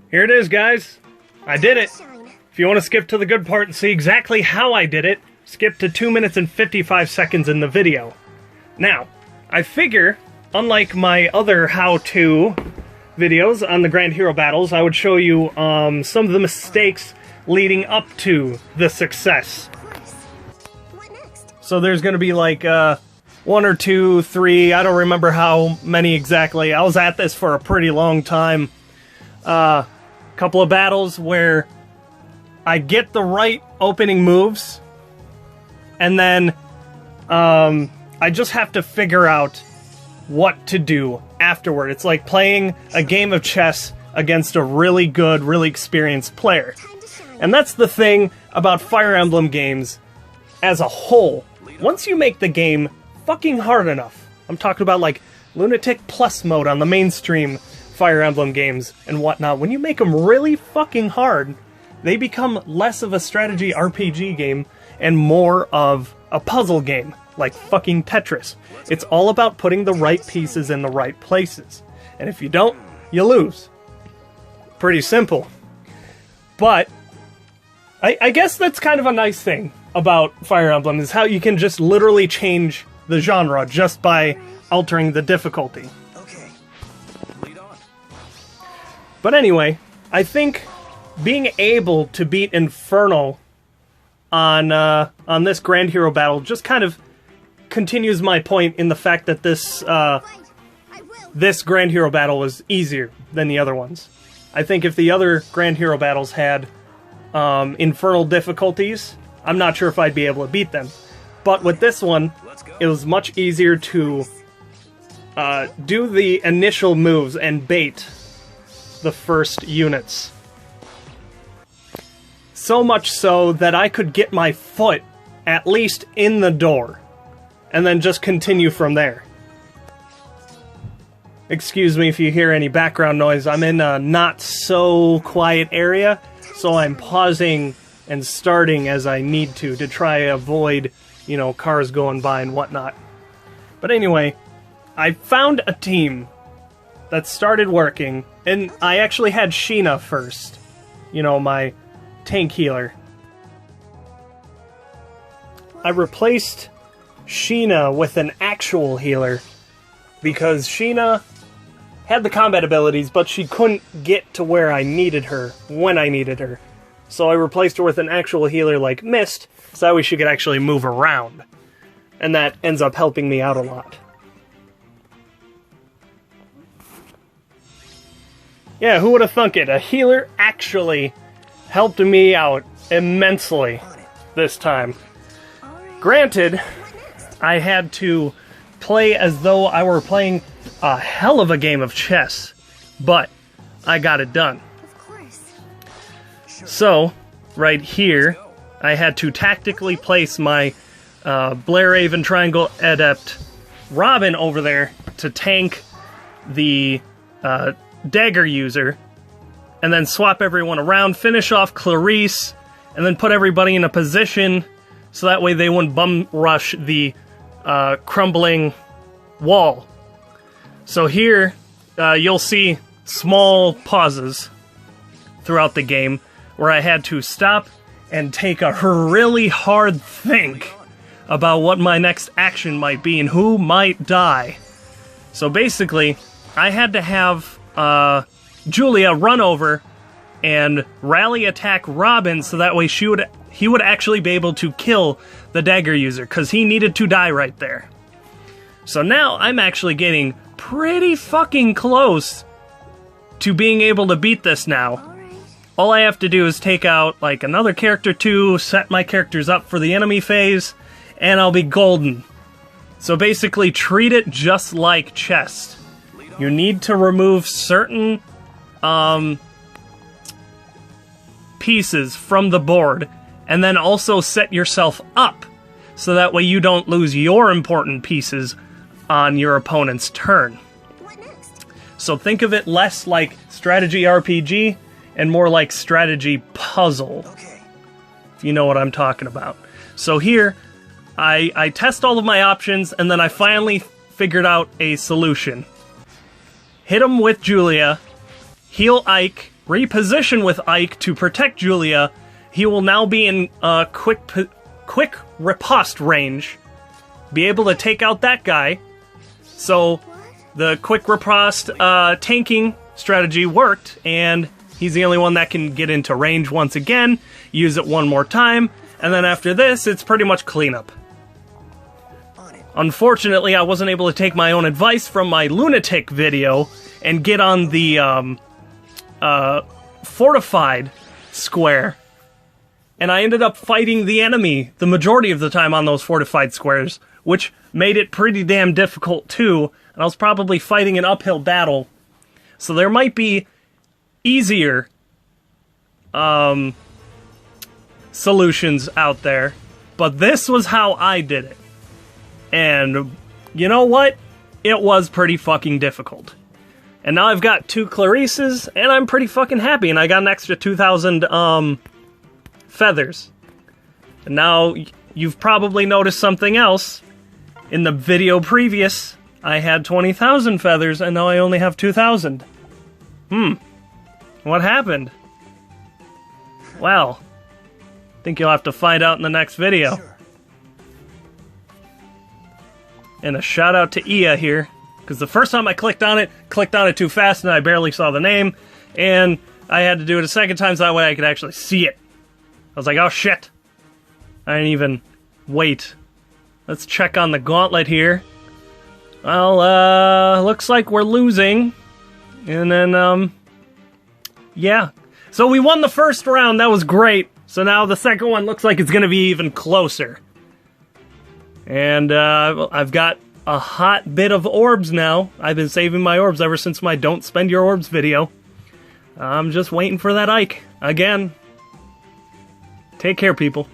Here it is, guys. I did it. If you want to skip to the good part and see exactly how I did it, skip to 2 minutes and 55 seconds in the video. Now, I figure, unlike my other how-to videos on the Grand Hero battles, I would show you some of the mistakes leading up to the success. So there's going to be like 1 or 2, 3, I don't remember how many exactly. I was at this for a pretty long time. Couple of battles where I get the right opening moves, and then I just have to figure out what to do afterward. It's like playing a game of chess against a really good, really experienced player. And that's the thing about Fire Emblem games as a whole. Once you make the game fucking hard enough, I'm talking about like Lunatic Plus mode on the mainstream Fire Emblem games and whatnot, when you make them really fucking hard, they become less of a strategy RPG game and more of a puzzle game, like fucking Tetris. It's all about putting the right pieces in the right places. And if you don't, you lose. Pretty simple. But I guess that's kind of a nice thing about Fire Emblem, is how you can just literally change the genre just by altering the difficulty. Okay. Lead on. But anyway, I think being able to beat Infernal on this Grand Hero battle just kind of continues my point in the fact that this Grand Hero battle was easier than the other ones. I think if the other Grand Hero battles had Infernal difficulties, I'm not sure if I'd be able to beat them. But with this one, it was much easier to do the initial moves and bait the first units. So much so that I could get my foot at least in the door, and then just continue from there. Excuse me if you hear any background noise. I'm in a not so quiet area, so I'm pausing and starting as I need to try to avoid, you know, cars going by and whatnot. But anyway, I found a team that started working, and I actually had Sheena first. You know, my tank healer. I replaced Sheena with an actual healer because Sheena had the combat abilities, but she couldn't get to where I needed her when I needed her. So I replaced her with an actual healer like Mist, so that way she could actually move around. And that ends up helping me out a lot. Yeah, who would have thunk it? A healer actually helped me out immensely this time. Granted, I had to play as though I were playing a hell of a game of chess, but I got it done. So, right here, I had to tactically place my Blairaven Triangle Adept Robin over there to tank the dagger user, and then swap everyone around, finish off Clarisse, and then put everybody in a position so that way they wouldn't bum rush the crumbling wall. So here, you'll see small pauses throughout the game where I had to stop and take a really hard think about what my next action might be and who might die. So basically, I had to have Julia run over and rally attack Robin so that way he would actually be able to kill the dagger user, because he needed to die right there. So now I'm actually getting pretty fucking close to being able to beat this now. All I have to do is take out like another character too, set my characters up for the enemy phase, and I'll be golden. So basically treat it just like chess. You need to remove certain pieces from the board, and then also set yourself up so that way you don't lose your important pieces on your opponent's turn. So think of it less like strategy RPG and more like strategy puzzle, if you know what I'm talking about. So here, I test all of my options, and then I finally figured out a solution. Hit him with Julia, heal Ike, reposition with Ike to protect Julia, he will now be in quick riposte range, be able to take out that guy. So the quick riposte tanking strategy worked, and he's the only one that can get into range once again, use it one more time, and then after this, it's pretty much cleanup. Unfortunately, I wasn't able to take my own advice from my lunatic video and get on the fortified square. And I ended up fighting the enemy the majority of the time on those fortified squares, which made it pretty damn difficult too, and I was probably fighting an uphill battle. So there might be easier solutions out there, but this was how I did it. And you know what? It was pretty fucking difficult. And now I've got 2 Clarisses, and I'm pretty fucking happy, and I got an extra 2,000 feathers. And now you've probably noticed something else. In the video previous, I had 20,000 feathers, and now I only have 2,000. What happened? Well, I think you'll have to find out in the next video. Sure. And a shout out to Ia here, because the first time I clicked on it too fast and I barely saw the name, and I had to do it a second time so that way I could actually see it. I was like, oh shit. I didn't even wait. Let's check on the gauntlet here. Well, looks like we're losing. And then, yeah. So we won the first round, that was great. So now the second one looks like it's gonna be even closer. And I've got a hot bit of orbs now. I've been saving my orbs ever since my Don't Spend Your Orbs video. I'm just waiting for that Ike. Again. Take care, people.